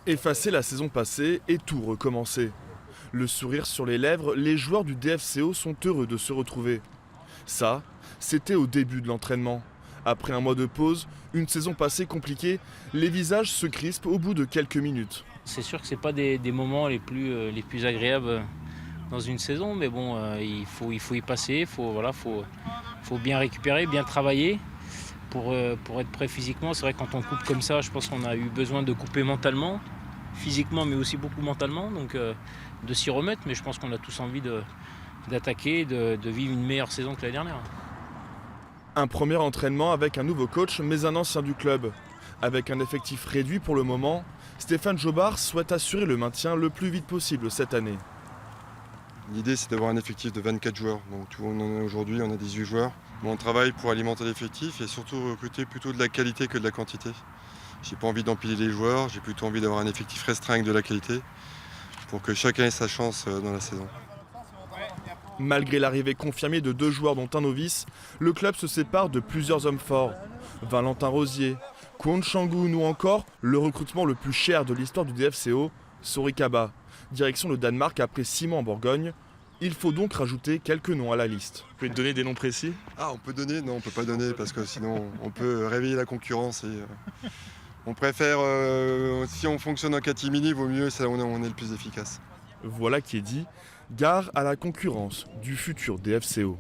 Effacer la saison passée et tout recommencer. Le sourire sur les lèvres, les joueurs du DFCO sont heureux de se retrouver. Ça, c'était au début de l'entraînement. Après un mois de pause, une saison passée compliquée, les visages se crispent au bout de quelques minutes. C'est sûr que ce n'est pas des moments les plus agréables dans une saison, mais bon, il faut y passer, faut bien récupérer, bien travailler pour être prêt physiquement. C'est vrai que quand on coupe comme ça, je pense qu'on a eu besoin de couper mentalement, physiquement, mais aussi beaucoup mentalement, donc de s'y remettre. Mais je pense qu'on a tous envie d'attaquer, de vivre une meilleure saison que l'année dernière. Un premier entraînement avec un nouveau coach, mais un ancien du club. Avec un effectif réduit pour le moment, Stéphane Jobard souhaite assurer le maintien le plus vite possible cette année. L'idée, c'est d'avoir un effectif de 24 joueurs. Donc, on en a aujourd'hui, on a 18 joueurs. Mais on travaille pour alimenter l'effectif et surtout recruter plutôt de la qualité que de la quantité. J'ai pas envie d'empiler les joueurs, j'ai plutôt envie d'avoir un effectif restreint avec de la qualité pour que chacun ait sa chance dans la saison. Malgré l'arrivée confirmée de 2 joueurs dont un novice, le club se sépare de plusieurs hommes forts. Valentin Rosier, Kwon Changun ou encore le recrutement le plus cher de l'histoire du DFCO, Sori Kaba. Direction le Danemark après 6 mois en Bourgogne. Il faut donc rajouter quelques noms à la liste. Vous pouvez te donner des noms précis? Ah, on peut donner? Non, on peut pas donner parce que sinon on peut réveiller la concurrence. On préfère, si on fonctionne en catimini, vaut mieux, c'est là où on est le plus efficace. Voilà qui est dit. Gare à la concurrence du futur DFCO.